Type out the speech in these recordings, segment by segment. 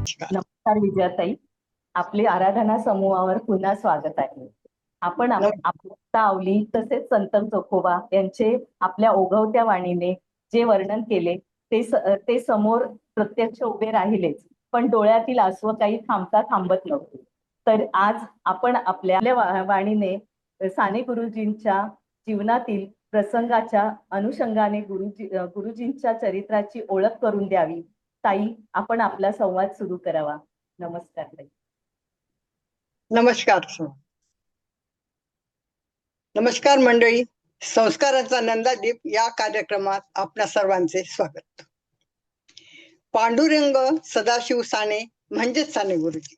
नमस्कार विजयाताई. आपले आराधना समूहावर पुन्हा स्वागत आहे. आपण आपल्या आवली तसेच संत चोखोबा यांचे आपल्या ओघवत्या वाणीने जे वर्णन केले ते समोर प्रत्यक्ष उभे राहिलेच, पण डोळ्यातील आसव काही थांबत नव्हते. तर आज आपण आपल्या वाणीने साने गुरुजींच्या जीवनातील प्रसंगाच्या अनुषंगाने गुरुजींच्या चरित्राची ओळख करून द्यावी. ताई, आपण आपला संवाद सुरू करावा. नमस्कार ताई. नमस्कार. नमस्कार मंडळी. संस्काराचा नंदादीप या कार्यक्रमात आपल्या सर्वांचे स्वागत. पांडुरंग सदाशिव साने म्हणजेच साने गुरुजी.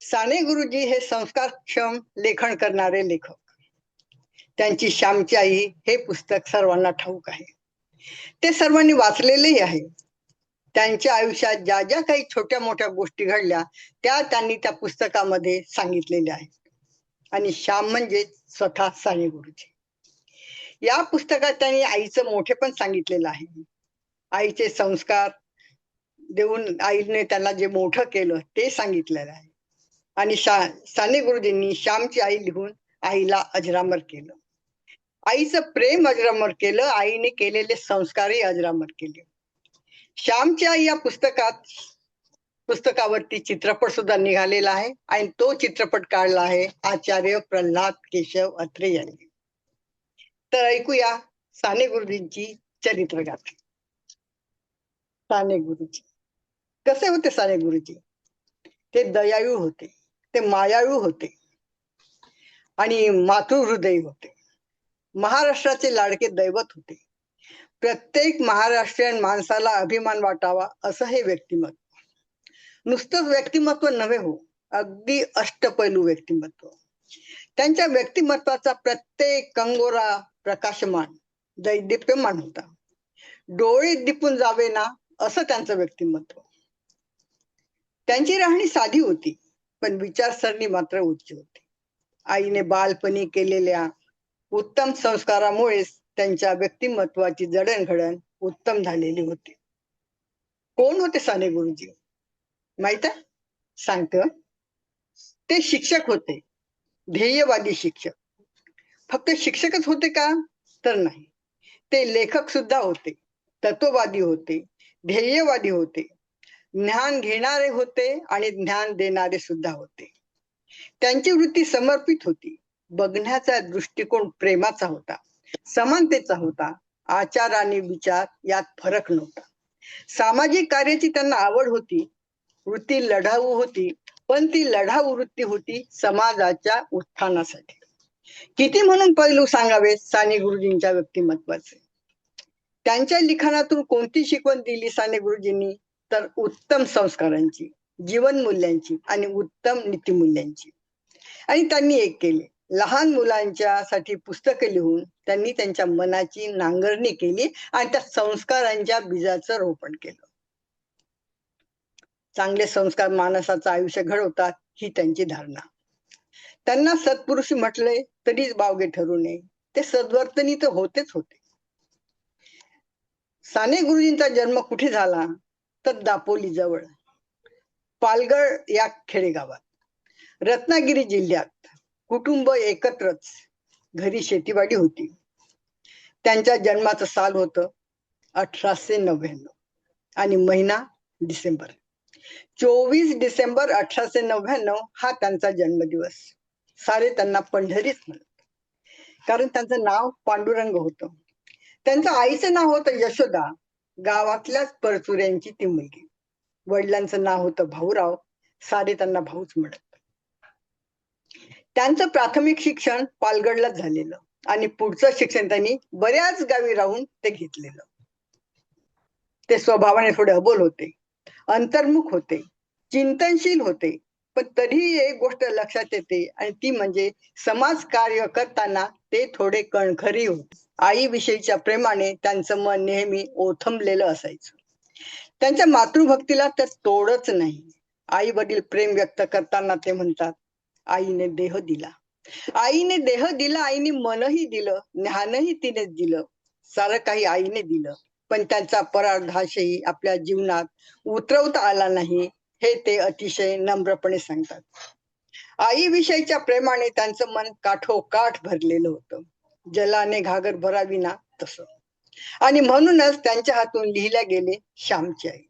साने गुरुजी हे संस्कारक्षम लेखन करणारे लेखक. त्यांची श्यामची आई हे पुस्तक सर्वांना ठाऊक आहे. ते सर्वांनी वाचलेलेही आहे. त्यांच्या आयुष्यात ज्या ज्या काही छोट्या मोठ्या गोष्टी घडल्या त्या त्यांनी त्या पुस्तकामध्ये सांगितलेल्या आहेत. आणि श्याम म्हणजे स्वतः साने गुरुजी. या पुस्तकात त्यांनी आईचं मोठेपण सांगितलेलं आहे. आईचे संस्कार देऊन आईने त्यांना जे मोठं केलं ते सांगितलेलं आहे. आणि साने गुरुजींनी श्यामची आई लिहून आईला अजरामर केलं. आईचं प्रेम अजरामर केलं. आईने केलेले संस्कारही अजरामर केले. श्यामची आई या पुस्तकावरती चित्रपट सुद्धा निघालेला आहे आणि तो चित्रपट काढला आहे आचार्य प्रल्हाद केशव अत्रे यांनी. तर ऐकूया साने गुरुजींची चरित्रगाथा. साने गुरुजी कसे होते? साने गुरुजी ते दयाळू होते, ते मायाळू होते आणि मातृहृदयी होते. महाराष्ट्राचे लाडके दैवत होते. प्रत्येक महाराष्ट्रीयन माणसाला अभिमान वाटावा असं हे व्यक्तिमत्व. नुसतंच व्यक्तिमत्व नव्हे हो, अगदी अष्टपैलू व्यक्तिमत्व. त्यांच्या व्यक्तिमत्वाचा प्रत्येक कंगोरा प्रकाशमान दैदिप्यमान होता. डोळे दिपून जावे ना असं त्यांचं व्यक्तिमत्व. त्यांची राहणी साधी होती, पण विचारसरणी मात्र उच्च होती. आईने बालपणी केलेल्या उत्तम संस्कारामुळेच त्यांच्या व्यक्तिमत्वाची जडणघडण उत्तम झालेली होती. कोण होते साने गुरुजी? माहित आहे? सांगतो. ते शिक्षक होते, ध्येयवादी शिक्षक. फक्त शिक्षकच होते का? तर नाही, ते लेखक सुद्धा होते, तत्ववादी होते, ध्येयवादी होते, ज्ञान घेणारे होते आणि ज्ञान देणारे सुद्धा होते. त्यांची वृत्ती समर्पित होती. बघण्याचा दृष्टिकोन प्रेमाचा होता, समानतेचा होता. आचार आणि विचार यात फरक नव्हता. सामाजिक कार्याची त्यांना आवड होती. वृत्ती लढाऊ होती, पण ती लढाऊ वृत्ती होती समाजाच्या उत्थानासाठी. किती म्हणून पैलू सांगावे साने गुरुजींच्या व्यक्तिमत्वाचे. त्यांच्या लिखाणातून कोणती शिकवण दिली साने गुरुजींनी? तर उत्तम संस्कारांची, जीवन मूल्यांची आणि उत्तम नीतिमूल्यांची. आणि त्यांनी एक केले, लहान मुलांच्या साठी पुस्तकं लिहून त्यांनी त्यांच्या मनाची नांगरणी केली आणि त्या संस्कारांच्या बीजाचं रोपण केलं. चांगले संस्कार माणसाचं आयुष्य घडवतात ही त्यांची धारणा. त्यांना सत्पुरुषी म्हटले तरीच बावगे ठरू नये. ते सद्वर्तनी तर होतेच होते. साने गुरुजींचा जन्म कुठे झाला? तर दापोली जवळ पालगड या खेडेगावात, रत्नागिरी जिल्ह्यात. कुटुंब एकत्रच, घरी शेतीवाडी होती. त्यांच्या जन्माचं साल होतं 1899 आणि महिना डिसेंबर. 24 डिसेंबर 1899 हा त्यांचा जन्मदिवस. सारे त्यांना पंढरीच म्हणत, कारण त्यांचं नाव पांडुरंग होतं. त्यांच्या आईचं नाव होतं यशोदा. गावातल्याच परचुऱ्यांची ती मुलगी. वडिलांचं नाव होतं भाऊराव. सारे त्यांना भाऊच म्हणत. त्यांचं प्राथमिक शिक्षण पालगडलाच झालेलं आणि पुढचं शिक्षण त्यांनी बऱ्याच गावी राहून ते घेतलेलं. ते स्वभावाने थोडे अबोल होते, अंतर्मुख होते, चिंतनशील होते. पण तरीही एक गोष्ट लक्षात येते आणि ती म्हणजे समाज कार्य करताना ते थोडे कणखरी होते. आईविषयीच्या प्रेमाने त्यांचं मन नेहमी ओथंबलेलं असायचं. त्यांच्या मातृभक्तीला तर तोडच नाही. आई वडील प्रेम व्यक्त करताना ते म्हणतात, आईने देह दिला, आईने देह दिला, आईने मनही दिलं, ज्ञानही तिनेच दिलं, सारं काही आईने दिलं. पण त्यांचा परार्धाशही आपल्या जीवनात उतरवता आला नाही. हे ते अतिशय नम्रपणे सांगतात. आईविषयीच्या प्रेमाने त्यांचं मन काठोकाठ भरलेलं होतं, जलाने घागर भराविना तसं. आणि म्हणूनच त्यांच्या हातून लिहिल्या गेले श्यामची आई.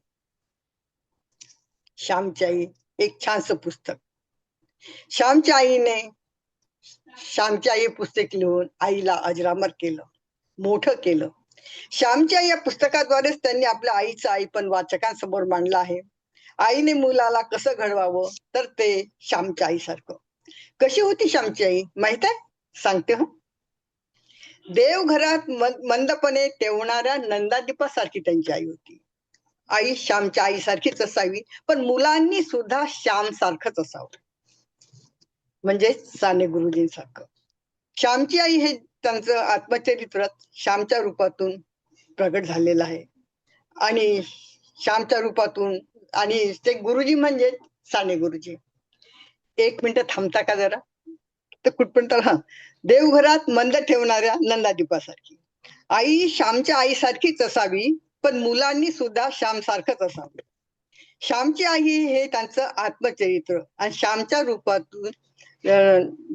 श्यामची आई एक छानसं पुस्तक. श्यामच्या आईने श्यामची आई पुस्तक लिहून आईला अजरामर केलं, मोठं केलं. श्यामच्या या पुस्तकाद्वारेच त्यांनी आपल्या आईचं आईपण वाचकांसमोर मांडलं आहे. आईने मुलाला कसं घडवावं, तर ते श्यामच्या आईसारखं. कशी होती श्यामची आई माहित आहे? सांगते हो. देवघरात मंदपणे तेवणाऱ्या नंदादीपासारखी त्यांची आई होती. आई श्यामच्या आईसारखीच असावी, पण मुलांनी सुद्धा श्याम सारखंच असावं, म्हणजे साने गुरुजींसारखं. श्यामची आई हे त्यांचं आत्मचरित्र श्यामच्या रूपातून प्रगट झालेलं आहे. आणि श्यामच्या रूपातून आणि ते गुरुजी म्हणजे साने गुरुजी. एक मिनिट थांबता का जरा? तर कुठपर्यंत? हा, देवघरात मंद ठेवणाऱ्या नंदादीपासारखी आई श्यामच्या आईसारखीच असावी, पण मुलांनी सुद्धा श्याम सारखंच असावं. श्यामची आई हे त्यांचं आत्मचरित्र आणि श्यामच्या रूपातून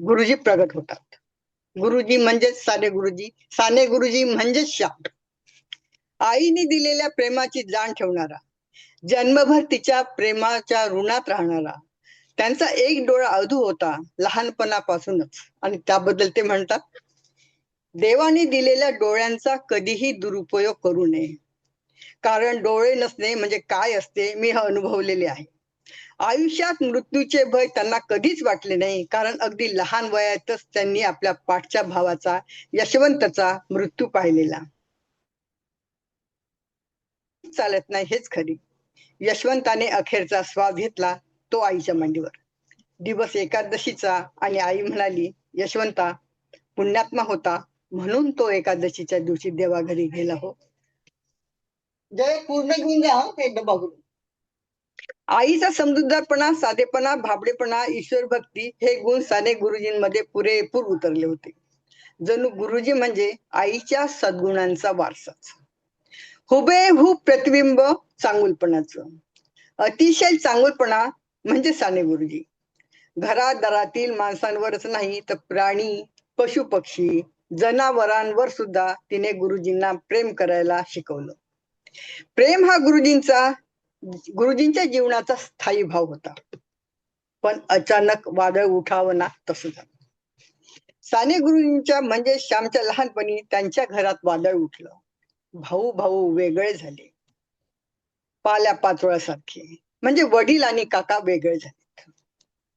गुरुजी प्रगट होतात. गुरुजी म्हणजेच साने गुरुजी, साने गुरुजी म्हणजेच श्याम. आईने दिलेल्या प्रेमाची जाण ठेवणारा, जन्मभर तिच्या प्रेमाच्या ऋणात राहणारा. त्यांचा एक डोळा अधू होता लहानपणापासूनच, आणि त्याबद्दल ते म्हणतात, देवाने दिलेल्या डोळ्यांचा कधीही दुरुपयोग करू नये, कारण डोळे नसणे म्हणजे काय असते मी हे अनुभवलेले आहे. आयुष्यात मृत्यूचे भय त्यांना कधीच वाटले नाही, कारण अगदी लहान वयातच त्यांनी आपल्या पाठच्या भावाचा, यशवंतचा मृत्यू पाहिलेला. चालत नाही हेच खरी. यशवंताने अखेरचा श्वास घेतला तो आईच्या मांडीवर. दिवस एकादशीचा, आणि आई म्हणाली, यशवंता पुण्यात्मा होता म्हणून तो एकादशीच्या दिवशी देवाघरी गेला हो. जय पूर्ण घेऊन जा हे डबा. आईचा समजूतदारपणा, साधेपणा, भाबडेपणा, ईश्वर भक्ती हे गुण साने गुरुजींमध्ये पुरेपूर उतरले होते. जणू गुरुजी म्हणजे आईच्या सद्गुणांचा वारसाच. हुबेहूब प्रतिबिंब चांगुलपणाचं. अतिशय चांगुलपणा म्हणजे साने गुरुजी. घरादारातील माणसांवरच नाही तर प्राणी, पशु पक्षी, जनावरांवर सुद्धा तिने गुरुजींना प्रेम करायला शिकवलं. प्रेम हा गुरुजींच्या जीवनाचा स्थायी भाव होता. पण अचानक वादळ उठावं ना तसं झालं. साने गुरुजींच्या म्हणजे श्यामच्या लहानपणी त्यांच्या घरात वादळ उठलं. भाऊ भाऊ वेगळे झाले, पाल्या पाचोळ्यासारखे. म्हणजे वडील आणि काका वेगळे झाले,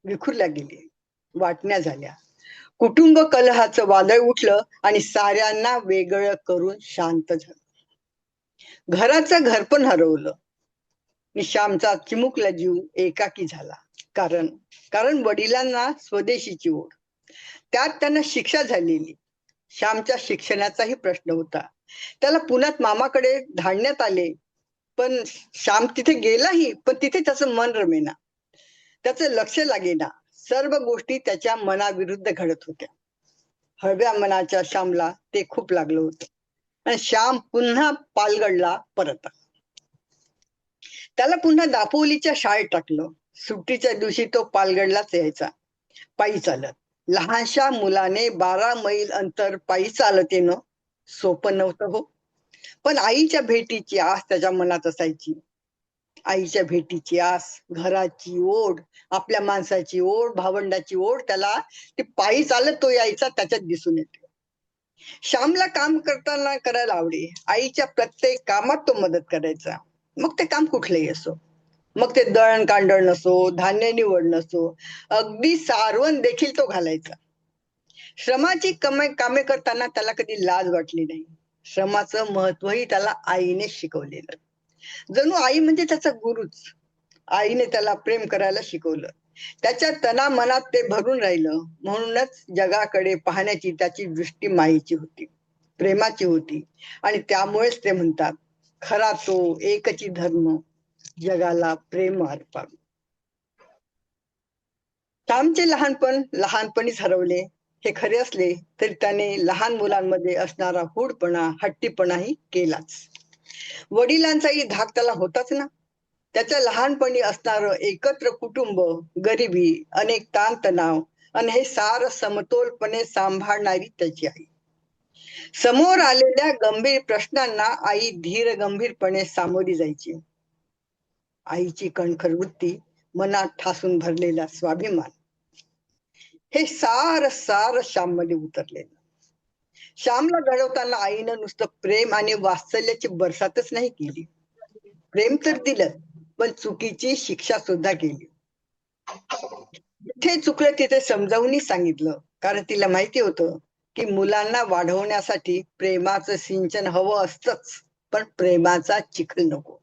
विखुरल्या गेले, वाटण्या झाल्या. कुटुंब कलहाचं वादळ उठलं आणि साऱ्यांना वेगळं करून शांत झालं. घराचं घरपण हरवलं आणि श्यामचा चिमुकला जीव एकाकी झाला. कारण वडिलांना स्वदेशीची ओढ, त्यात त्यांना शिक्षा झालेली. श्यामच्या शिक्षणाचाही प्रश्न होता. त्याला पुण्यात मामाकडे धाडण्यात आले, पण श्याम तिथे गेलाही, पण तिथे त्याचं मन रमेना, त्याचं लक्ष लागेना. सर्व गोष्टी त्याच्या मनाविरुद्ध घडत होत्या. हळव्या मनाच्या श्यामला ते खूप लागलं होतं, आणि श्याम पुन्हा पालगडला परत आला. त्याला पुन्हा दापोलीच्या शाळेत टाकलं. सुट्टीच्या दिवशी तो पालगडलाच यायचा, पायी चालत. लहानशा मुलाने 12 मैल अंतर पायी चालत येणं सोपं नव्हतं हो. पण आईच्या भेटीची आस त्याच्या मनात असायची. आईच्या भेटीची आस, घराची ओढ, आपल्या माणसाची ओढ, भावंडाची ओढ, त्याला ते पायी चालत तो यायचा त्याच्यात दिसून येते. श्यामला काम करताना करायला आवडे. आईच्या प्रत्येक कामात तो मदत करायचा, मग ते काम कुठलंही असो. मग ते दळण कांडण नसो, धान्य निवड नसो, अगदी सारवण देखील तो घालायचा. श्रमाची कामे करताना त्याला कधी लाज वाटली नाही. श्रमाचं महत्वही त्याला आईने शिकवलेलं. जणू आई म्हणजे त्याचा गुरुच. आईने त्याला प्रेम करायला शिकवलं. त्याच्या तना मनात ते भरून राहिलं. म्हणूनच जगाकडे पाहण्याची त्याची दृष्टी मायेची होती, प्रेमाची होती. आणि त्यामुळेच ते म्हणतात, खरा तो एकची धर्म, जगाला प्रेम अर्पावे. श्यामचे लहानपण लहानपणीच हरवले हे खरे असले तरी त्याने लहान मुलांमध्ये असणारा हूडपणा, हट्टीपणाही केलाच. वडिलांचाही धाक त्याला होताच ना. त्याच्या लहानपणी असणारं एकत्र कुटुंब, गरिबी, अनेक ताणतणाव आणि हे सार समतोलपणे सांभाळणारी त्याची आई. समोर आलेल्या गंभीर प्रश्नांना आई धीर गंभीरपणे सामोरी जायची. आईची कणखर वृत्ती, मनात ठासून भरलेला स्वाभिमान, हे सार सार श्याममध्ये उतरलेलं. श्यामला घडवताना आईनं नुसतं प्रेम आणि वात्सल्याची बरसातच नाही केली. प्रेम तर दिलं, पण चुकीची शिक्षा सुद्धा केली. जिथे चुकलं तिथे समजावून सांगितलं, कारण तिला माहिती होतं की मुलांना वाढवण्यासाठी प्रेमाचं सिंचन हवं असतंच, पण प्रेमाचा चिखल नको.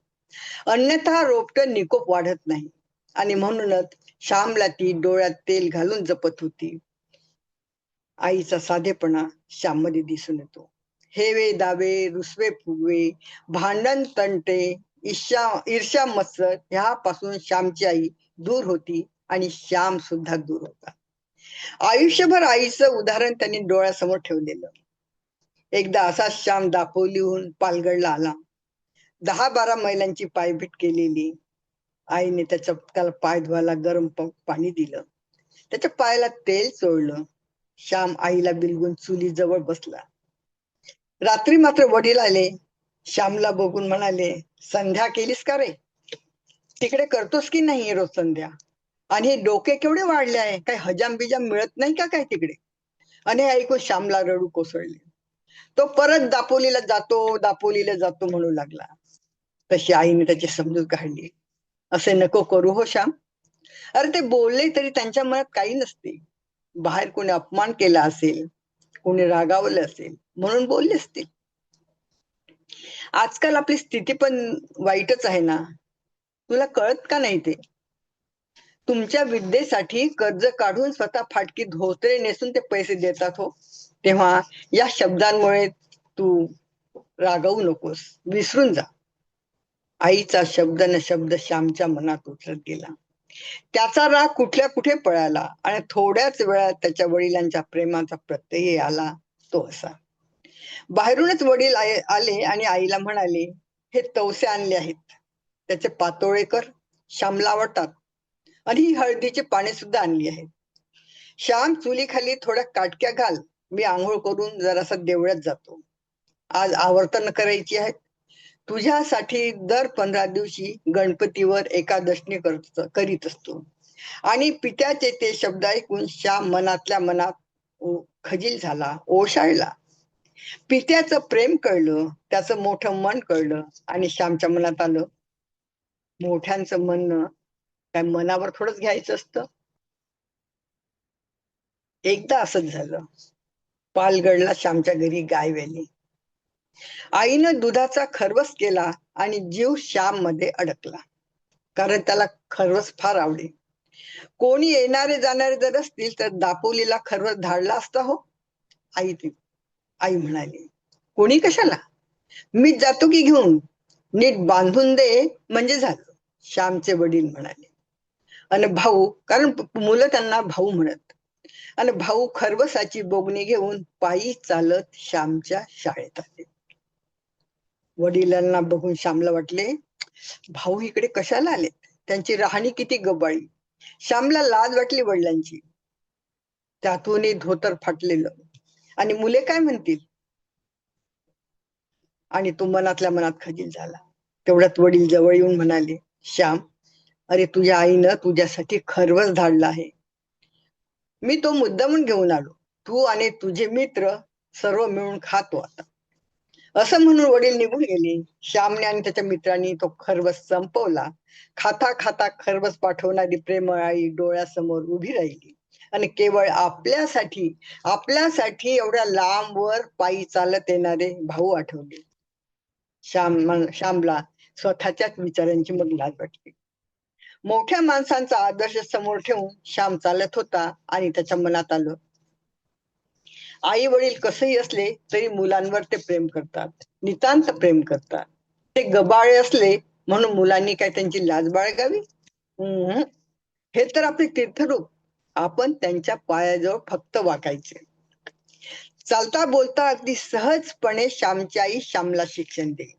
अन्यथा रोपटं निकोप वाढत नाही. आणि म्हणूनच श्यामला ती डोळ्यात तेल घालून जपत होती. आईचा साधेपणा श्याममध्ये दिसून येतो. हेवे दावे, रुसवे फुगवे, भांडण तंटे, ईर्ष्या मत्सर ह्यापासून श्यामची आई दूर होती आणि श्याम सुद्धा दूर होता. आयुष्यभर आईचं उदाहरण त्यांनी डोळ्यासमोर ठेवलेलं. एकदा असा श्याम दापोलीहून पालगडला आला. 10-12 मैलांची पायपीट केलेली. आईने त्याला पाय धुवायला गरम पाणी दिलं. त्याच्या पायाला तेल चोळलं. श्याम आईला बिलगून चुली जवळ बसला. रात्री मात्र वडील आले. श्यामला बघून म्हणाले, संध्या केलीस का रे? तिकडे करतोस की नाही रोज संध्या? आणि हे डोके केवढे वाढले आहे, काही हजाम बिजाम मिळत नाही का काय तिकडे? आणि हे ऐकून श्यामला रडू कोसळले. तो परत दापोलीला जातो म्हणू लागला. तशी आईने त्याची समजूत काढली. असे नको करू हो श्याम. अरे ते बोलले तरी त्यांच्या मनात काही नसते. बाहेर कोणी अपमान केला असेल, कोणी रागावलं असेल म्हणून बोलले असतील. आजकाल आपली स्थिती पण वाईटच आहे ना, तुला कळत का नाही ते? तुमच्या विद्येसाठी कर्ज काढून स्वतः फाटकी धोतरे नेसून ते पैसे देतात हो. तेव्हा या शब्दांमुळे तू रागावू नकोस, विसरून जा. आईचा शब्द न शब्द श्यामच्या मनात उतरत गेला. त्याचा राग कुठल्या कुठे पळाला आणि थोड्याच वेळात त्याच्या वडिलांच्या प्रेमाचा प्रत्यय आला. तो असा. बाहेरूनच वडील आले आणि आईला म्हणाले, हे तवसे आणले आहेत, त्याचे पातोळे कर, श्यामला आवडतात. आणि ही हळदीची पाने सुद्धा आणली आहेत. श्याम चुलीखाली थोड्या काटक्या घाल, मी आंघोळ करून जरासा देवळात जातो. आज आवर्तन करायची आहेत. तुझ्यासाठी दर 15 दिवशी गणपतीवर एकादशनी करीत असतो. आणि पित्याचे ते शब्द ऐकून श्याम मनातल्या मनात खजील झाला, ओशाळला. पित्याचं प्रेम कळलं, त्याचं मोठं मन कळलं आणि श्यामच्या मनात आलं, मोठ्यांचं म्हणणं काय मनावर थोडंच घ्यायचं असतं. एकदा असंच झालं. पालगडला श्यामच्या घरी गाय व्याली. आईनं दुधाचा खरवस केला आणि जीव श्याम मध्ये अडकला, कारण त्याला खरवस फार आवडे. कोणी येणारे जाणारे जर असतील तर दापोलीला खरवस धाडला असता हो. आई म्हणाली, कोणी कशाला, मीच जातो की घेऊन, नीट बांधून दे म्हणजे झालं. श्यामचे वडील म्हणाले. आणि भाऊ, कारण मुलं त्यांना भाऊ म्हणत, आणि भाऊ खरवसाची बोगणी घेऊन पायी चालत श्यामच्या शाळेत आले. वडिलांना बघून श्यामला वाटले, भाऊ इकडे कशाला आले, त्यांची राहणी किती गबाळी. श्यामला लाज वाटली वडिलांची. त्यातूनही धोतर फाटलेलं. आणि मुले काय म्हणतील, आणि तो मनातल्या मनात खजील झाला. तेवढ्यात वडील जवळ येऊन म्हणाले, श्याम, अरे तुझ्या आईनं तुझ्यासाठी खरवस धाडला आहे, मी तो मुद्दामून घेऊन आलो, तू आणि तुझे मित्र सर्व मिळून खातो आता. असं म्हणून वडील निघून गेले. श्यामने आणि त्याच्या मित्रांनी तो खरवस संपवला. खाता खाता खरवस पाठवणारी प्रेमळ आई डोळ्यासमोर उभी राहिली आणि केवळ आपल्यासाठी एवढ्या लांबवर पायी चालत येणारे भाऊ आठवले. श्यामला स्वतःच्याच विचारांची मग लाज वाटली. मोठ्या माणसांचा आदर्श समोर ठेवून श्याम चालत होता आणि त्याच्या मनात आलं, आई वडील कसंही असले तरी मुलांवर ते प्रेम करतात, नितांत प्रेम करतात. ते गबाळे असले म्हणून मुलांनी काय त्यांची लाज बाळगावी? हे तर आपले तीर्थरूप, आपण त्यांच्या पायाजवळ फक्त वाकायचे. चालता बोलता अगदी सहजपणे श्यामची आई श्यामला शिक्षण दे,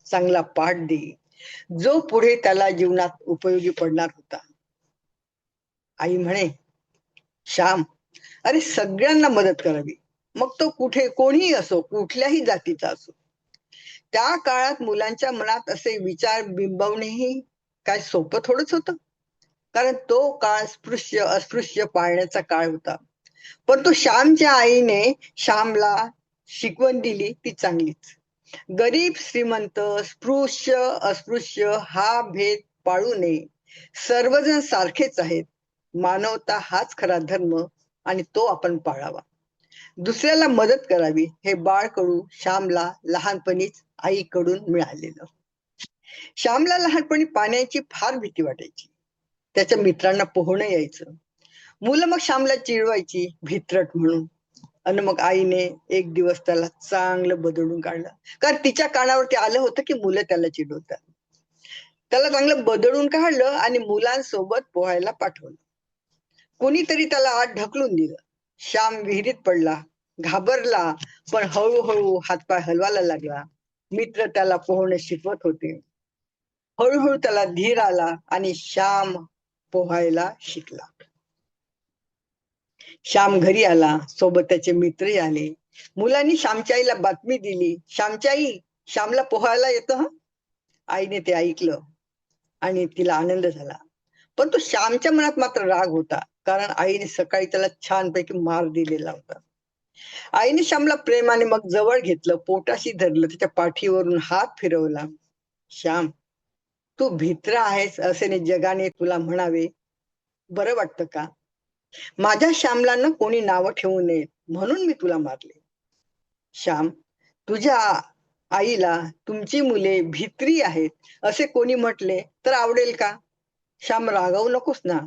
चांगला पाठ दे, जो पुढे त्याला जीवनात उपयोगी पडणार होता. आई म्हणे, श्याम, अरे सगळ्यांना मदत करावी, मग तो कुठे कोणीही असो, कुठल्याही जातीचा असो. त्या काळात मुलांच्या मनात असे विचार बिंबवणेही काय सोपं थोडंच होतं, कारण तो काळ स्पृश्य अस्पृश्य पाळण्याचा काळ होता. पण तो श्यामच्या आईने श्यामला शिकवण दिली ती चांगलीच. गरीब श्रीमंत, स्पृश्य अस्पृश्य हा भेद पाळू नये. सर्वजण सारखेच आहेत. मानवता हाच खरा धर्म आणि तो आपण पाळावा. दुसऱ्याला मदत करावी हे बाळकडू श्यामला लहानपणीच आईकडून मिळालेलं. श्यामला लहानपणी पाण्याची फार भीती वाटायची. त्याच्या मित्रांना पोहणं यायचं. मुलं मग श्यामला चिडवायची भित्रट म्हणून. आणि मग आईने एक दिवस त्याला चांगलं बदडून काढलं, कारण तिच्या कानावरती आलं होतं की मुलं त्याला चिडवतात. त्याला चांगलं बदडून काढलं आणि मुलांसोबत पोहायला पाठवलं. कोणीतरी त्याला आत ढकलून दिलं. श्याम विहिरीत पडला, घाबरला, पण हळूहळू हातपाय हलवायला लागला. मित्र त्याला पोहणं शिकवत होते. हळूहळू त्याला धीर आला आणि श्याम पोहायला शिकला. श्याम घरी आला, सोबत त्याचे मित्रही आले. मुलांनी श्यामच्या आईला बातमी दिली, श्यामच्या आई, श्यामला पोहायला येतं हं. आईने ते ऐकलं आणि तिला आनंद झाला. पण तो श्यामच्या मनात मात्र राग होता, कारण आईने सकाळी त्याला छानपैकी मार दिलेला होता. आईने श्यामला प्रेमाने मग जवळ घेतलं, पोटाशी धरलं, त्याच्या पाठीवरून हात फिरवला. श्याम, तू भित्र आहेस असे जगाने तुला म्हणावे, बरं वाटतं का? माझ्या श्यामला न कोणी नावं ठेवू नये म्हणून मी तुला मारले. श्याम, तुझ्या आईला तुमची मुले भित्री आहेत असे कोणी म्हटले तर आवडेल का? श्याम, रागावू नकोस ना,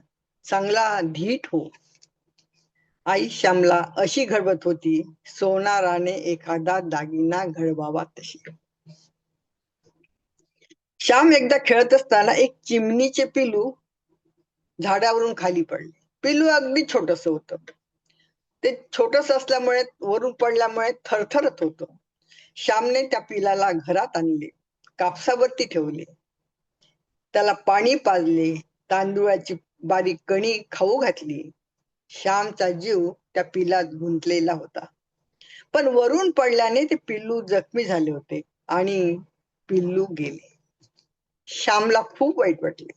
चांगला धीट हो. आई श्यामला अशी घडवत होती, सोनाराने एखादा दागिना घडवावा तशी. श्याम एकदा खेळत असताना एक चिमणीचे पिलू झाडावरून खाली पडले. पिलू अगदी छोटस होतं. ते छोटस असल्यामुळे वरून पडल्यामुळे थरथरत होतं. श्यामने त्या पिलाला घरात आणले, कापसावरती ठेवले, त्याला पाणी पाजले, तांदूळाची बारीक कणी खाऊ घातली. श्यामचा जीव त्या पिलात गुंतलेला होता. पण वरून पडल्याने ते पिल्लू जखमी झाले होते आणि पिल्लू गेले. श्यामला खूप वाईट वाटले.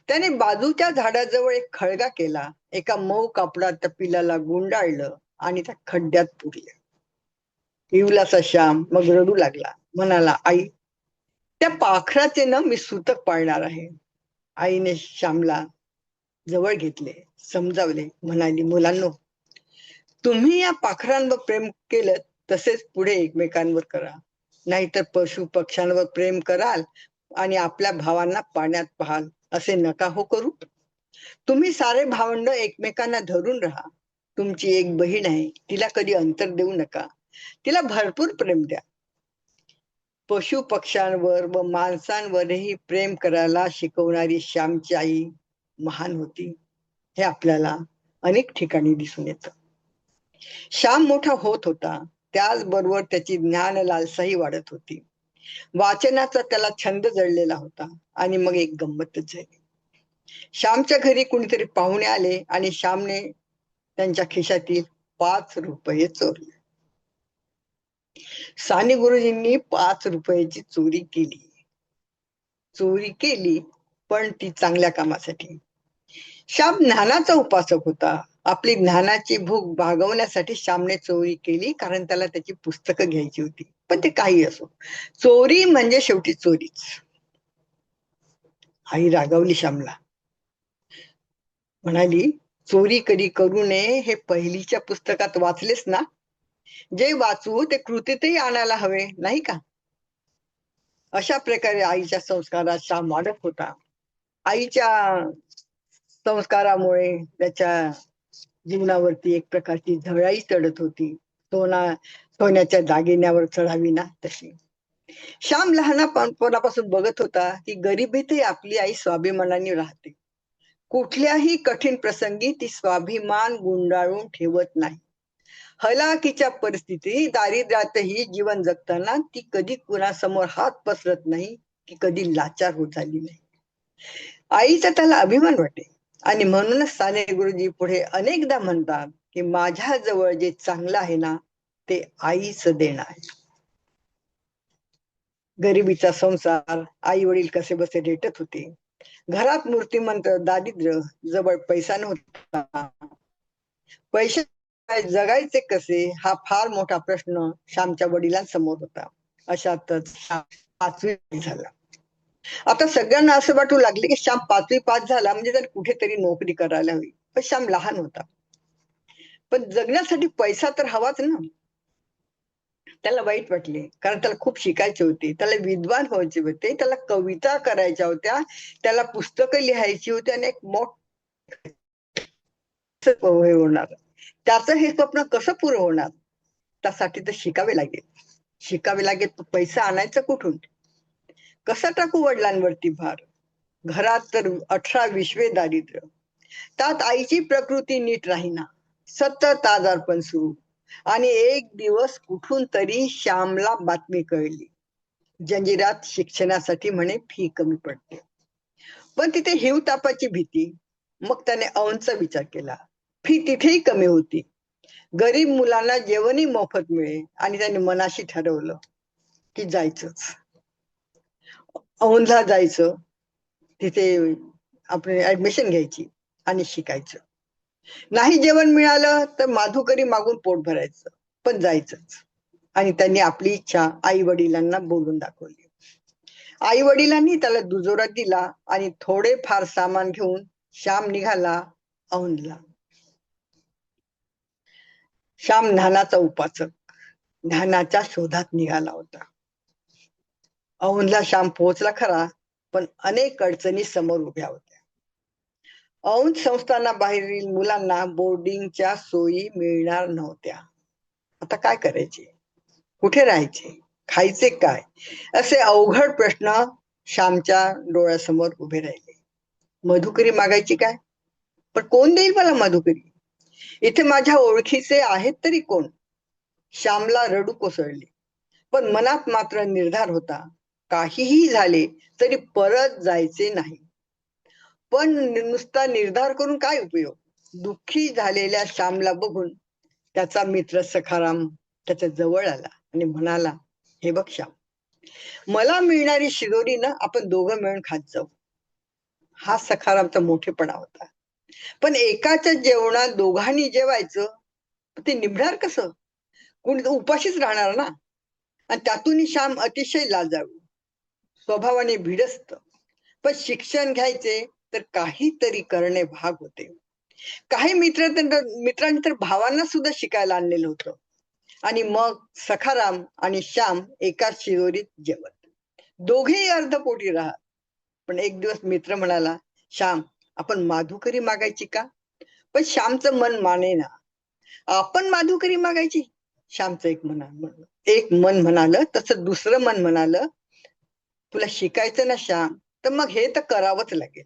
त्याने बाजूच्या झाडाजवळ एक खळगा केला, एका मऊ कापडात त्या पिलाला गुंडाळलं आणि त्या खड्ड्यात पुरले. इवलासा श्याम मग रडू लागला, म्हणाला, आई, त्या पाखराचे न मी सूतक पाळणार आहे. आईने श्यामला जवळ घेतले, समजावले, म्हणाली, मुलांनो, तुम्ही या पाखरांवर प्रेम केलं तसेच पुढे एकमेकांवर करा, नाहीतर पशु पक्ष्यांवर प्रेम कराल आणि आपल्या भावांना पाण्यात पाहाल असे नका हो करू. तुम्ही सारे भावंड एकमेकांना धरून राहा. तुमची एक बहीण आहे, तिला कधी अंतर देऊ नका, तिला भरपूर प्रेम द्या. पशु पक्ष्यांवर व माणसांवरही प्रेम करायला शिकवणारी श्यामची आई महान होती, हे आपल्याला अनेक ठिकाणी दिसून येतं. श्याम मोठा होत होता, त्याचबरोबर त्याची ज्ञान लालसाही वाढत होती. वाचनाचा त्याला छंद जडलेला होता. आणि मग एक गंमतच झाली. श्यामच्या घरी कुणीतरी पाहुणे आले आणि श्यामने त्यांच्या खिशातील 5 रुपये चोरले. साने गुरुजींनी 5 रुपयाची चोरी केली, पण ती चांगल्या कामासाठी. श्याम ज्ञानाचा उपासक होता. आपली ज्ञानाची भूक भागवण्यासाठी श्यामने चोरी केली, कारण त्याला त्याची पुस्तकं घ्यायची होती. पण ते काही असो, चोरी म्हणजे शेवटी चोरीच. आई रागावली श्यामला, म्हणाली, चोरी कधी करू नये हे पहिलीच्या पुस्तकात वाचलेस ना? जे वाचू ते कृतीतही आणायला हवे, नाही का? अशा प्रकारे आईच्या संस्कारात श्याम वाढत होता. आईच्या संस्कारामुळे त्याच्या जीवनावरती एक प्रकारची झळाई चढत होती. सोन्याच्या दागिन्यावर चढावी ना तशी. श्याम लहानपणापासून बघत होता की गरिबीतही आपली आई स्वाभिमानाने राहते. कुठल्याही कठीण प्रसंगी ती स्वाभिमान गुंडाळून ठेवत नाही. हलाखीच्या परिस्थिती, दारिद्र्यातही जीवन जगताना ती कधी कुणासमोर हात पसरत नाही, की कधी लाचार होत झाली नाही. आईचा त्याला अभिमान वाटे. आणि म्हणूनच साने गुरुजी पुढे अनेकदा म्हणतात की माझ्या जवळ जे चांगलं आहे ना ते आईचं देणं आहे. गरिबीचा संसार, आई वडील कसे बसे रेटत होते, घरात मूर्तिमंत दारिद्र्य, जवळ पैसा नव्हता, पैसे जगायचे कसे हा फार मोठा प्रश्न श्यामच्या वडिलांसमोर होता. अशातच श्याम 5वी झाला. आता सगळ्यांना असं वाटू लागले की श्याम 5वी पास झाला म्हणजे त्याने कुठेतरी नोकरी करायला हवी. पण श्याम लहान होता. पण जगण्यासाठी पैसा तर हवाच ना. त्याला वाईट वाटले, कारण त्याला खूप शिकायचे होते, त्याला विद्वान व्हायचे होते, त्याला कविता करायच्या होत्या, त्याला पुस्तकं लिहायची होती आणि एक मोठं हे होणार. त्याचं हे स्वप्न कसं पुरं होणार? त्यासाठी तर शिकावे लागेल. शिकावे लागेल, तर पैसा आणायचा कुठून? कसा टाकू वडिलांवरती भार? घरात तर 18-20 दारिद्र्य, त्यात आईची प्रकृती नीट राहीना, सतत आजारपण सुरू. आणि एक दिवस कुठून तरी श्यामला बातमी कळली, जंजिरात शिक्षणासाठी म्हणे फी कमी पडते. पण तिथे हिवतापाची भीती. मग त्याने औंधचा विचार केला. फी तिथेही कमी होती, गरीब मुलांना जेवणही मोफत मिळे. आणि त्याने मनाशी ठरवलं की जायचंच, औंधला जायचं, तिथे आपण ऍडमिशन घ्यायची आणि शिकायचं. नाही जेवण मिळालं तर माधुकरी मागून पोट भरायचं, पण जायचंच. आणि त्यांनी आपली इच्छा आई वडिलांना बोलून दाखवली. आई वडिलांनी त्याला दुजोरा दिला आणि थोडे फार सामान घेऊन श्याम निघाला औंधला. श्याम ज्ञानाचा उपासक, ज्ञानाच्या शोधात निघाला होता. औंधला श्याम पोहोचला खरा, पण अनेक अडचणी समोर उभ्या होत्या. औंध संस्थानाबाहेरील मुलांना बोर्डिंगच्या सोयी मिळणार नव्हत्या. आता काय करायचे, कुठे राहायचे, खायचे काय, असे अवघड प्रश्न श्यामच्या डोळ्यासमोर उभे राहिले. मधुकरी मागायची काय, पण कोण देईल मला मधुकरी? इथे माझ्या ओळखीचे आहेत तरी कोण? श्यामला रडू कोसळली, पण मनात मात्र निर्धार होता, काहीही झाले तरी परत जायचे नाही. पण नुसता निर्धार करून काय उपयोग? दुःखी झालेल्या श्यामला बघून त्याचा मित्र सखाराम त्याच्या जवळ आला आणि म्हणाला, हे बघ श्याम, मला मिळणारी शिदोरी ना आपण दोघं मिळून खात जाऊ. हा सखारामचा मोठेपणा होता. पण एकाच्या जेवणात दोघांनी जेवायचं, ते निभणार कसं? कोणी तर उपाशीच राहणार ना. आणि त्यातूनही श्याम अतिशय लाजाळू, स्वभावाने भिडस्त. पण शिक्षण घ्यायचे तर काहीतरी करणे भाग होते. काही मित्रांनी तर भावांना सुद्धा शिकायला आणलेलं होतं. आणि मग सखाराम आणि श्याम एकाच शिदोरीत जेवत, दोघेही अर्धपोटी राहत. पण एक दिवस मित्र म्हणाला, श्याम, आपण माधुकरी मागायची का? पण श्यामचं मन मानेना. आपण माधुकरी मागायची? श्यामचं एक मन म्हणालं, तसं दुसरं मन म्हणालं, तुला शिकायचं ना श्याम, तर मग हे तर करावंच लागेल.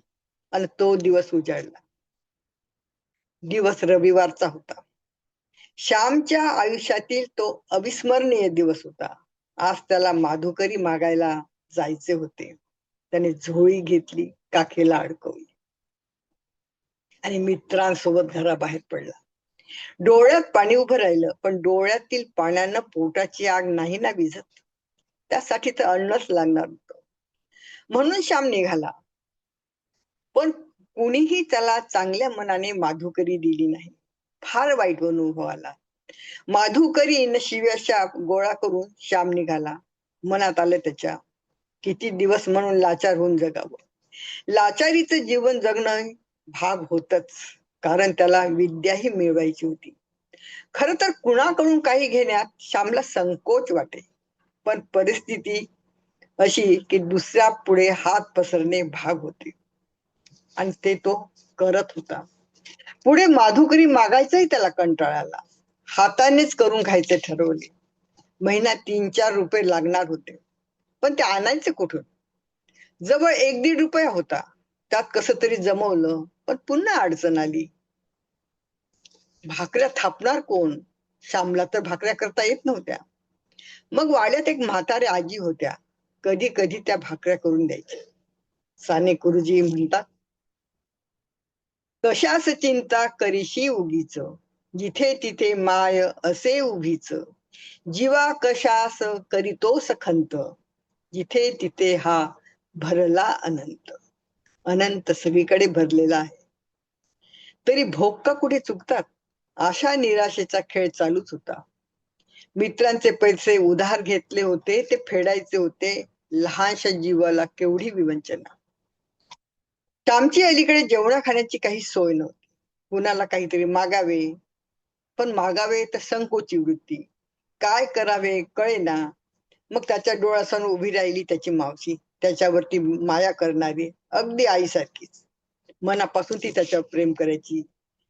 आणि तो दिवस उजाडला. दिवस रविवारचा होता. श्यामच्या आयुष्यातील तो अविस्मरणीय दिवस होता. आज त्याला माधुकरी मागायला जायचे होते. त्याने झोळी घेतली, काखेला अडकवली आणि मित्रांसोबत घराबाहेर पडला. डोळ्यात पाणी उभं राहिलं, पण डोळ्यातील पाण्यानं पोटाची आग नाही ना विझत. त्यासाठी तर अन्नच लागणार होतं. म्हणून श्याम निघाला. पण कुणीही त्याला चांगल्या मनाने माधुकरी दिली नाही. फार वाईट अनुभव आला. माधुकरी शिव्याशा गोळा करून श्याम निघाला. मनात आलं त्याच्या, किती दिवस म्हणून लाचार होऊन जगावं. लाचारीचं जीवन जगणं भाग होतच, कारण त्याला विद्याही मिळवायची होती. खर तर कुणाकडून काही घेण्यात श्यामला संकोच वाटे, पण परिस्थिती अशी की दुसऱ्या पुढे हात पसरणे भाग होते आणि ते तो करत होता. पुढे माधुकरी मागायचाही त्याला कंटाळा आला. हातानेच करून खायचे ठरवले. महिन्यात 3-4 रुपये लागणार होते, पण ते आणायचे कुठून? जवळ 1-1.5 रुपया होता. त्यात कसं तरी जमवलं, पण पुन्हा अडचण आली. भाकऱ्या थापणार कोण? श्यामला तर भाकऱ्या करता येत नव्हत्या. मग वाड्यात एक म्हाताऱ्या आजी होत्या. कधी कधी त्या भाकऱ्या करून द्यायच्या. साने गुरुजी म्हणतात, कशास चिंता करीशी उगीच, जिथे तिथे माय असे उभीच, जीवा कशास करीतोस खंत, जिथे तिथे हा भरला अनंत. अनंत सगळीकडे भरलेला आहे, तरी भोग का कुठे चुकतात. आशा निराशेचा खेळ चालूच होता. मित्रांचे पैसे उधार घेतले होते, ते फेडायचे होते. लहानशा जीवाला केवढी विवंचना. श्यामची अलीकडे जेवणा खाण्याची काही सोय नव्हती. कुणाला काहीतरी मागावे, पण मागावे तर संकोची वृत्ती. काय करावे कळेना. मग त्याच्या डोळ्यासमोर उभी राहिली त्याची मावशी, त्याच्यावरती माया करणारी, अगदी आईसारखीच. मनापासून ती त्याच्यावर प्रेम करायची.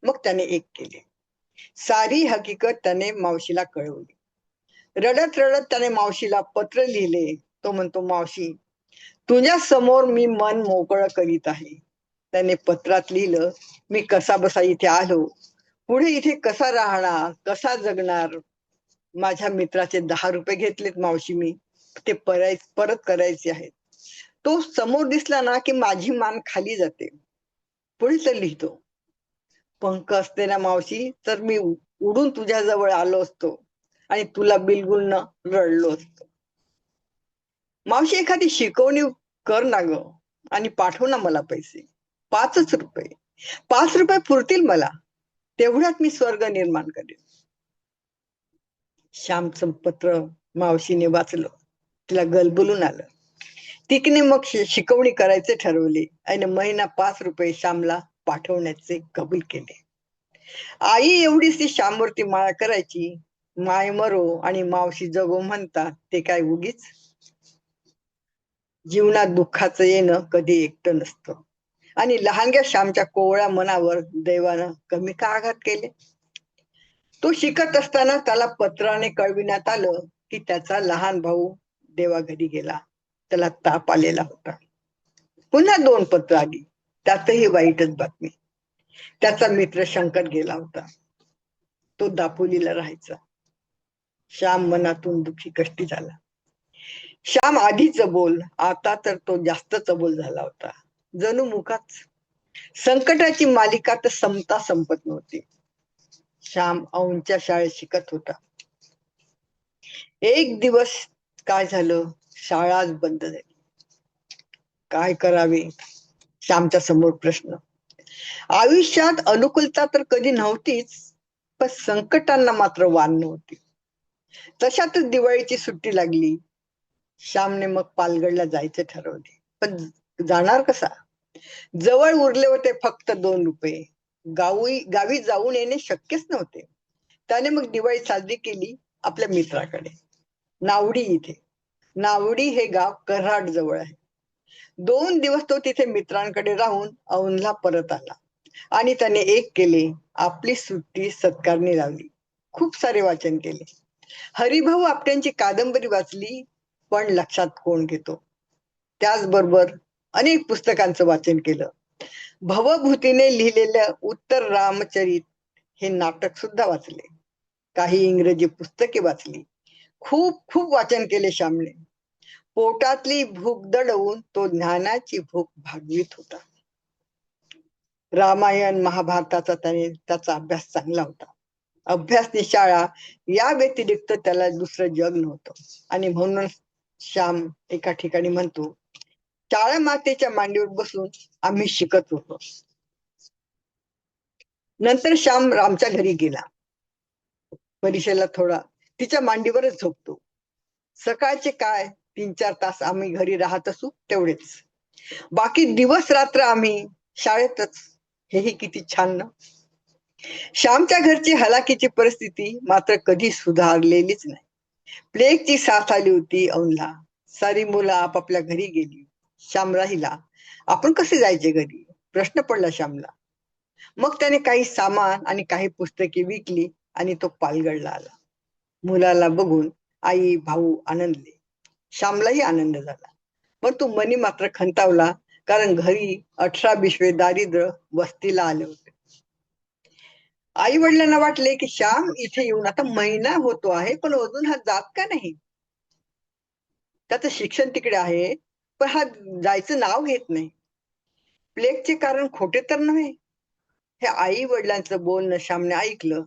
मग त्याने एक केले. सारी हकीकत त्याने मावशीला कळवली. रडत रडत त्याने मावशीला पत्र लिहिले. तो म्हणतो, मावशी, तुझ्या समोर मी मन मोकळं करीत आहे. त्याने पत्रात लिहिलं, मी कसा बसा इथे आलो, पुढे इथे कसा राहणार, कसा जगणार. माझ्या मित्राचे 10 रुपये घेतलेत मावशी मी, ते परत करायचे आहेत. तो समोर दिसला ना की माझी मान खाली जाते. पुढे तर लिहितो, पंख असते ना मावशी, तर मी उडून तुझ्या जवळ आलो असतो आणि तुला बिलगुल न रडलो असतो. मावशी, एखादी शिकवणी कर ना ग, आणि पाठव ना मला पैसे. 5 रुपये, 5 रुपये पुरतील मला, तेवढ्यात मी स्वर्ग निर्माण करेन. श्यामचं पत्र मावशीने वाचलं. तिला गलबलून आलं. तिने मग शिकवणी करायचे ठरवले आणि महिना 5 रुपये श्यामला पाठवण्याचे कबूल केले. आई एवढीच श्यामवरती माया करायची. माय मरो आणि मावशी जगो म्हणतात ते काय उगीच. जीवनात दुःखाचं येणं कधी एकटं नसतं, आणि लहानग्या श्यामच्या कोवळ्या मनावर दैवानं कमी का आघात केले. तो शिकत असताना त्याला पत्राने कळविण्यात आलं की त्याचा लहान भाऊ देवाघरी गेला. त्याला ताप आलेला होता. पुन्हा 2 पत्र आली, त्यातही वाईटच बातमी. त्याचा मित्र शंकर गेला होता. तो दापोलीला राहायचा. श्याम मनातून दुःखी कष्टी झाला. श्याम आधी चबोल, आता तर तो जास्त चबोल झाला होता. जणू मुखात संकटाची मालिका तर संपता संपत नव्हती. श्याम औंधच्या शाळेत शिकत होता. एक दिवस काय झालं, शाळाच बंद झाली. काय करावे, श्यामच्या समोर प्रश्न. आयुष्यात अनुकूलता तर कधी नव्हतीच, पण संकटांना मात्र वान नव्हती. तशातच दिवाळीची सुट्टी लागली. श्यामने मग पालगडला जायचे ठरवले, पण जाणार कसा. जवळ उरले होते फक्त 2 रुपये. गावी जाऊन येणे शक्यच नव्हते. त्याने मग दिवाळी साजरी केली आपल्या मित्राकडे, नावडी इथे. नावडी हे गाव कराड जवळ आहे. 2 दिवस तो तिथे मित्रांकडे राहून औंधला परत आला आणि त्याने एक केले, आपली सुट्टी सत्कारणी लावली. खूप सारे वाचन केले. हरिभाऊ आपट्यांची कादंबरी वाचली, पण लक्षात कोण घेतो. त्याचबरोबर अनेक पुस्तकांचं वाचन केलं. भवभूतीने लिहिलेलं उत्तर रामचरित हे नाटक सुद्धा वाचले. काही इंग्रजी पुस्तके वाचली. खूप खूप वाचन केले श्यामने. पोटातली भूक दडवून तो ज्ञानाची भूक भागवीत होता. रामायण महाभारताचा त्याचा अभ्यास चांगला होता. अभ्यास नि शाळा या व्यतिरिक्त त्याला दुसरं जग नव्हतं. आणि म्हणून श्याम एका ठिकाणी म्हणतो, शाळा मातेच्या मांडीवर बसून आम्ही शिकत होतो. नंतर श्याम रामच्या घरी गेला. परीक्षेला थोडा तिच्या मांडीवरच झोपतो. सकाळचे काय 3-4 तास आम्ही घरी राहत असू तेवढेच, बाकी दिवस रात्र आम्ही शाळेतच. हेही किती छान ना. श्यामच्या घरची हलाखीची परिस्थिती मात्र कधी सुधारलेलीच नाही. प्लेगची साथ आली होती औंधला. सारी मुलं आपापल्या घरी गेली. श्याम राहिला. आपण कसे जायचे घरी, प्रश्न पडला श्यामला. मग त्याने काही सामान आणि काही पुस्तके विकली आणि तो पालगडला आला. मुलाला बघून आई भाऊ आनंदले. श्यामलाही आनंद झाला, पण तो मनी मात्र खंतावला, कारण घरी 18-20 दारिद्र्य वस्तीला आले होते. आई वडिलांना वाटले की श्याम इथे येऊन आता महिना होतो आहे, पण अजून हा जात का नाही. त्याचं शिक्षण तिकडे आहे, पण हा जायचं नाव घेत नाही. प्लेगचे कारण खोटे तर नव्हे. हे आई वडिलांचं बोलणं श्यामने ऐकलं.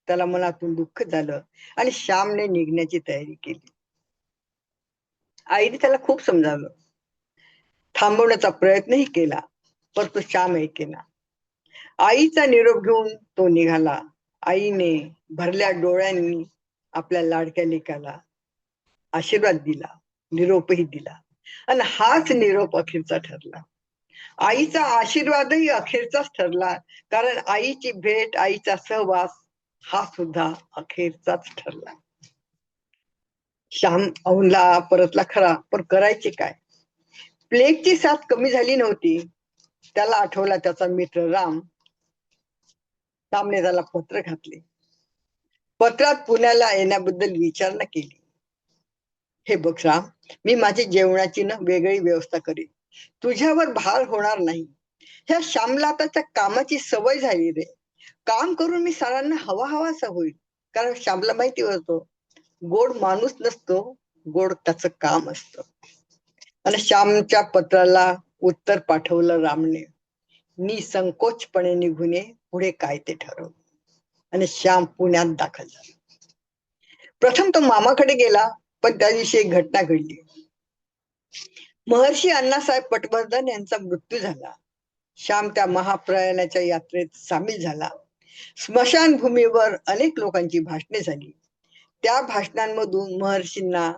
त्याला मनातून दुःख झालं आणि श्यामने निघण्याची तयारी केली. आईने त्याला खूप समजावलं, थांबवण्याचा प्रयत्नही केला, पण तो श्याम ऐकेना. आईचा निरोप घेऊन तो निघाला. आईने भरल्या डोळ्यांनी आपल्या लाडक्या लेकाला आशीर्वाद दिला, निरोपही दिला, आणि हाच निरोप अखेरचा ठरला. आईचा आशीर्वादही अखेरचाच ठरला, कारण आईची भेट, आईचा सहवास हा सुद्धा अखेरचाच ठरला. श्याम औंधला परतला खरा, पण करायचे काय? प्लेगची साथ कमी झाली नव्हती. त्याला आठवला त्याचा मित्र राम. श्यामने त्याला पत्र घातले. पत्रात पुण्याला येण्याबद्दल विचारणा केली. हे बघ राम, मी माझी जेवणाची ना वेगळी व्यवस्था करेन, तुझ्यावर भार होणार नाही. ह्या श्यामला आता त्या कामाची सवय झाली रे. काम करून मी सारांना हवा हवासा होईल, कारण श्यामला माहिती होतं गोड माणूस नसतो, गोड त्याचं काम असतं. आणि श्यामच्या पत्राला उत्तर पाठवलं रामने. निसंकोचपणे निघून ये, पुढे काय ते ठरव. आणि श्याम पुण्यात दाखल झाला. प्रथम तो मामाकडे गेला, पण त्या दिवशी एक घटना घडली. महर्षी अण्णासाहेब पटवर्धन यांचा मृत्यू झाला. श्याम त्या महाप्रयाणाच्या यात्रेत सामील झाला. स्मशानभूमीवर अनेक लोकांची भाषणे झाली. त्या भाषणांमधून महर्षींना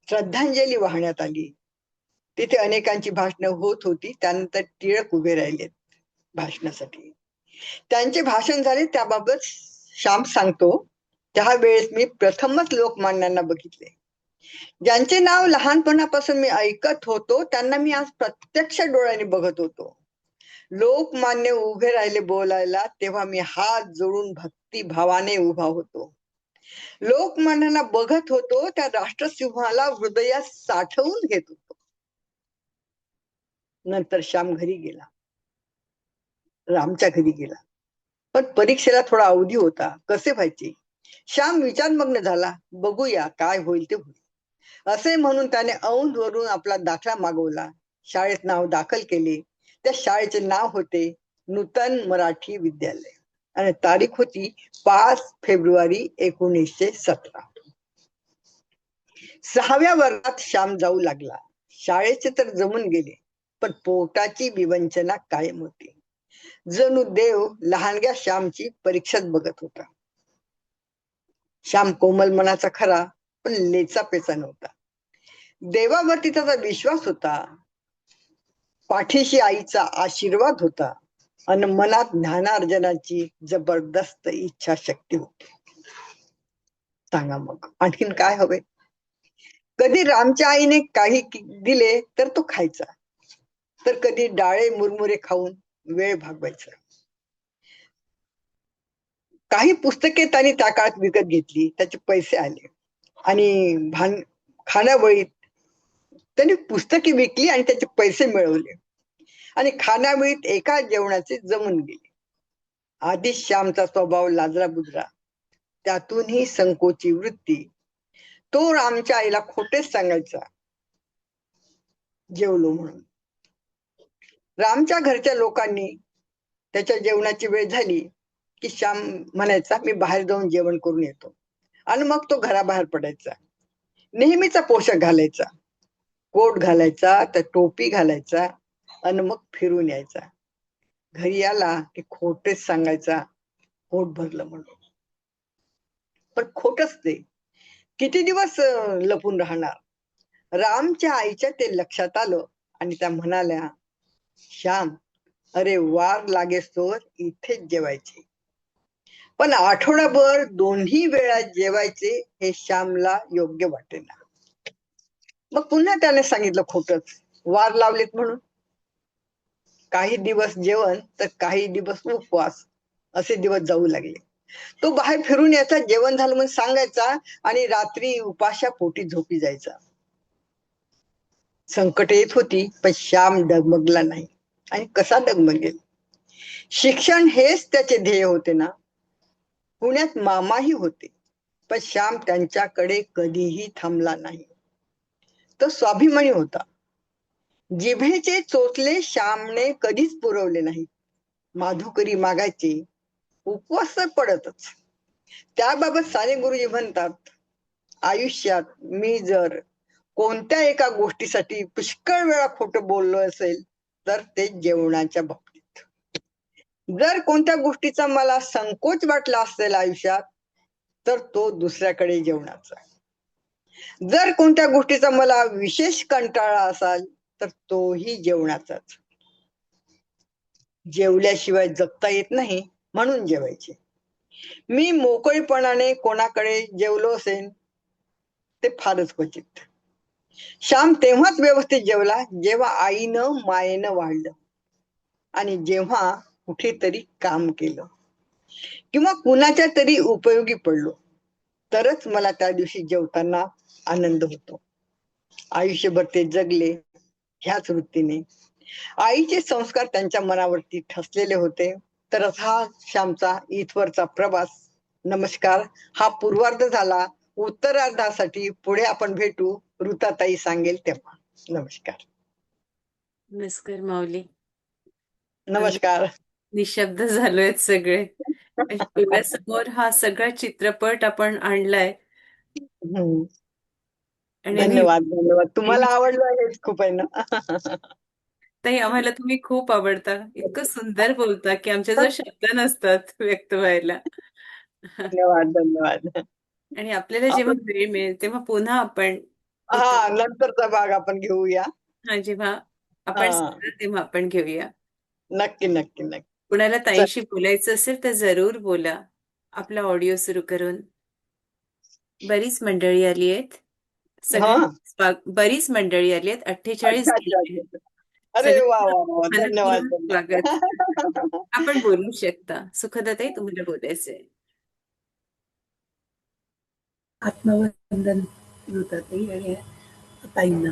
श्रद्धांजली वाहण्यात आली. तिथे अनेकांची भाषणं होत होती. त्यानंतर टिळक उभे राहिलेत भाषणासाठी. त्यांचे भाषण झाले त्याबाबत श्याम सांगतो, त्यावेळेस मी प्रथमच लोकमान्यांना बघितले. ज्यांचे नाव लहानपणापासून मी ऐकत होतो, त्यांना मी आज प्रत्यक्ष डोळ्यांनी बघत होतो. लोकमान्य उभे राहिले बोलायला, तेव्हा मी हात जोडून भक्ती भावाने उभा होतो. लोकमान्यांना बघत होतो, त्या राष्ट्रसिंहाला हृदयात साठवून घेत होतो. नंतर श्याम घरी गेला, रामच्या घरी गेला. पण परीक्षेला थोडा अवधी होता, कसे व्हायचे? श्याम विचारमग्न झाला. बघूया काय होईल ते होईल, असे म्हणून त्याने औंध वरून आपला दाखला मागवला. शाळेत नाव दाखल केले. त्या शाळेचे नाव होते नूतन मराठी विद्यालय आणि तारीख होती 5 फेब्रुवारी 1917. 6व्या वर्गात श्याम जाऊ लागला. शाळेचे तर जमून गेले, पण पोटाची विवंचना कायम होती. जणू देव लहानग्या श्यामची परीक्षाच बघत होता. श्याम कोमल मनाचा खरा, पण लेचा पेचा नव्हता. देवावरती त्याचा विश्वास होता, पाठीशी आईचा आशीर्वाद होता, आणि मनात ज्ञानार्जनाची जबरदस्त इच्छाशक्ती होती. सांगा मग आणखीन काय हवे? कधी रामच्या आईने काही दिले तर तो खायचा, तर कधी डाळे मुरमुरे खाऊन वेळ भागवायचा. काही पुस्तके त्यांनी त्या काळात विकत घेतली, त्याचे पैसे आले, आणि खानावळीत त्यांनी पुस्तके विकली आणि त्याचे पैसे मिळवले, आणि खानावळीत एका जेवणाचे जमून गेले. आधीच श्यामचा स्वभाव लाजरा बुजरा, त्यातूनही संकोची वृत्ती. तो रामच्या आईला खोटेच सांगायचा जेवलो म्हणून. रामच्या घरच्या लोकांनी त्याच्या जेवणाची वेळ झाली की श्याम म्हणायचा, मी बाहेर जाऊन जेवण करून येतो, आणि मग तो घराबाहेर पडायचा. नेहमीचा पोशाख घालायचा, कोट घालायचा, तर टोपी घालायचा, आणि मग फिरून यायचा. घरी आला की खोटेच सांगायचा, पोट भरलं म्हणून. पण खोटच ते. किती दिवस लपून राहणार? रामच्या आईच्या ते लक्षात आलं, आणि त्या म्हणाल्या, श्याम, अरे वार लागेस्तोवर इथेच जेवायचे. पण आठवडाभर दोन्ही वेळा जेवायचे हे श्यामला योग्य वाटेना. मग पुन्हा त्याने सांगितलं खोटच, वार लावलेत म्हणून. काही दिवस जेवण तर काही दिवस उपवास, असे दिवस जाऊ लागले. तो बाहेर फिरून यायचा, जेवण झालं म्हणून सांगायचा, आणि रात्री उपाशा पोटी झोपी जायचा. संकट येत होती, पण श्याम डगमगला नाही. आणि कसा डगमगेल? शिक्षण हेच त्याचे ध्येय होते ना. पुण्यात मामाही होते, पण श्याम त्यांच्याकडे कधीही थांबला नाही. तो स्वाभिमानी होता. जिभेचे चोचले श्यामने कधीच पुरवले नाही. माधुकरी मागायचे, उपवास तर पडतच. त्याबाबत साने गुरुजी म्हणतात, आयुष्यात मी जर कोणत्या एका गोष्टीसाठी पुष्कळ वेळा खोटं बोललो असेल तर ते जेवणाच्या बाबतीत. जर कोणत्या गोष्टीचा मला संकोच वाटला असेल आयुष्यात तर तो दुसऱ्याकडे जेवणाचा. जर कोणत्या गोष्टीचा मला विशेष कंटाळा असाल तर तोही जेवणाचाच. जेवल्याशिवाय जगता येत नाही म्हणून जेवायचे. मी मोकळेपणाने कोणाकडे जेवलो असेल ते फारच क्वचित. श्याम तेव्हाच व्यवस्थित जेवला जेव्हा आईनं मायेनं वाढलं आणि जेव्हा कुठेतरी काम केलं किंवा कुणाच्या तरी उपयोगी पडलो तरच मला त्या दिवशी जेवताना आनंद होतो. आयुष्यभर ते जगले ह्याच वृत्तीने. आईचे संस्कार त्यांच्या मनावरती ठसलेले होते. तर हा श्यामचा इथवरचा प्रवास. नमस्कार. हा पूर्वार्ध झाला. उत्तरार्धासाठी पुढे आपण भेटू. ऋताताई सांगेल तेव्हा. नमस्कार. नमस्कार माऊली. नमस्कार. निशब्द झालोय सगळे. डोळ्यासमोर हा सगळा चित्रपट आपण आणलाय हम्म. आणि आम्ही धन्यवाद धन्यवाद. तुम्हाला आवडलं हेच खूप आहे ना. ताई, आम्हाला तुम्ही खूप आवडता. इतकं सुंदर बोलता की आमच्याजवळ शब्द नसतात व्यक्त व्हायला. धन्यवाद धन्यवाद. आणि आपल्याला जेव्हा आपण वेळ मिळेल तेव्हा पुन्हा आपण इथं हा नंतरचा भाग आपण घेऊया. जेव्हा आपण हा सांगाल तेव्हा आपण घेऊया. नक्की नक्की नक्की. कुणाला चल. ताईशी बोलायचं असेल तर जरूर बोला. आपला ऑडिओ सुरू करून. बरीच मंडळी आली आहेत. हा बरीच मंडळी आली आहेत. 48 अच्छा अच्छा गेले आहेत. अच्छा. अरे वा वा सगळ्यांचं वा धन्यवाद मनपूर्वक स्वागत. धन्यवाद. आपण बोलू शकता. सुखदाताई, तुम्हाला बोलायचंय. आत्मवंदन ऋताताई आणि ताईंना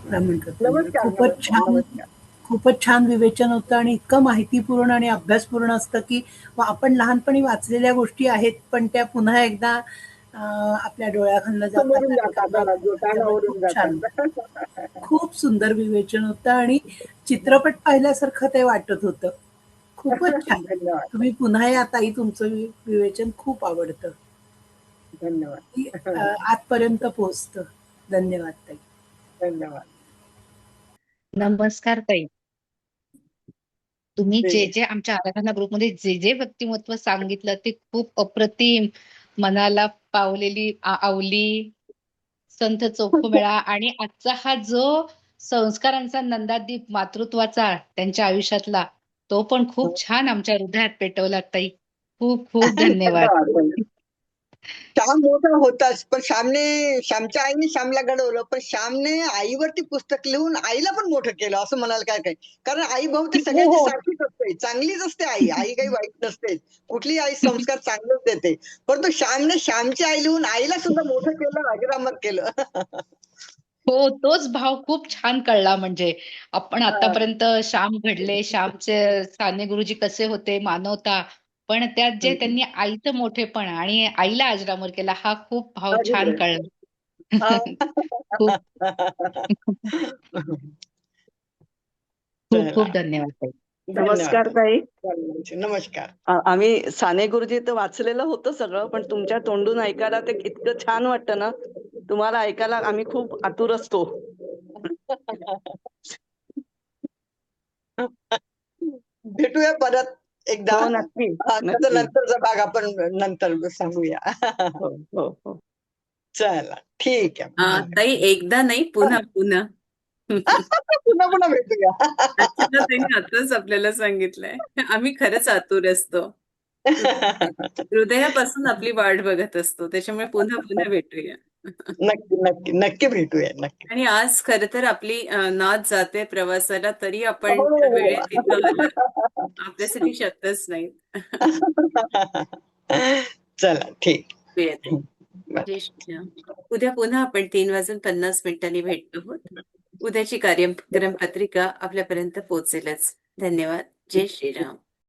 ब्राह्मणकर नमस्कार नमस्कार. खूपच छान विवेचन होतं आणि इतकं माहितीपूर्ण आणि अभ्यासपूर्ण असतं की आपण लहानपणी वाचलेल्या गोष्टी आहेत पण त्या पुन्हा एकदा आपल्या डोळ्याखालनं समोरून जातात जातात जो कानावरून खूप छान जातात. खूप सुंदर विवेचन होतं आणि चित्रपट पाहिल्यासारखं ते वाटत होतं. खूपच छान. धन्यवाद तुम्ही पुन्हा या ताई, तुमचं विवेचन खूप आवडतं. धन्यवाद आजपर्यंत पोहोचतं. धन्यवाद ताई. धन्यवाद. नमस्कार ताई. तुम्ही ते जे जे आमच्या आराधना ग्रुपमध्ये जे जे व्यक्तिमत्व सांगितलं ते खूप अप्रतिम, मनाला पावलेली आवली, संत चोखोमेळा आणि आजचा हा जो संस्कारांचा नंदादीप मातृत्वाचा त्यांच्या आयुष्यातला, तो पण खूप छान आमच्या हृदयात पेटवला ताई. खूप खूप धन्यवाद. धन्यवाद. श्याम मोठा होताच पण श्यामच्या आईने श्यामला घडवलं पण श्यामने आईवरती पुस्तक लिहून आईला पण मोठं केलं असं म्हणाल काय काय. कारण आई बहुतेक सगळ्यांची हो. सारखीच असते. चांगलीच असते आई. आई काही वाईट नसते. कुठली आई संस्कार चांगलेच देते. परंतु श्यामने श्यामची आई लिहून आईला सुद्धा मोठं केलं, अजरामर केलं. हो, तोच भाव खूप छान कळला. म्हणजे आपण आतापर्यंत श्याम घडले, श्यामचे साने गुरुजी कसे होते, मानवता, पण त्यात जे त्यांनी आईचं मोठेपण आणि आईला अजरामर केला, हा खूप भाव छान कळला. खूप खूप खूप धन्यवाद ताई. नमस्कार ताई. नमस्कार. आम्ही साने गुरुजी तर वाचलेलं होतं सगळं पण तुमच्या तोंडून ऐकायला ते इतकं छान वाटतं ना. तुम्हाला ऐकायला आम्ही खूप आतुर असतो. भेटूया परत एकदा. हो नक्की नक्की. नंतरचा भाग आपण नंतर सांगूया. हो हो हो. चला ठीक आहे. ताई, एकदा नाही, पुन्हा पुन्हा. पुन्हा पुन्हा भेटूया. अर्चना ताईंनी आताच आपल्याला सांगितलंय. आम्ही खरंच आतुर असतो. हृदयापासून आपली वाट बघत असतो. त्याच्यामुळे पुन्हा पुन्हा भेटूया. नक्की नक्की नक्की भेटूया नक्की. आणि आज खर तर आपली नाद जाते प्रवासाला, तरी आपण हो, त्या हो. वेळेत इथं आलात. आपल्यासाठी शब्दच नाहीत. चला ठीक. येते. जय श्रीराम. उद्या पुन्हा आपण 3:50 भेटतो आहोत. उद्याची कार्यक्रम पत्रिका आपल्यापर्यंत पोहोचेलच. धन्यवाद. जय श्रीराम.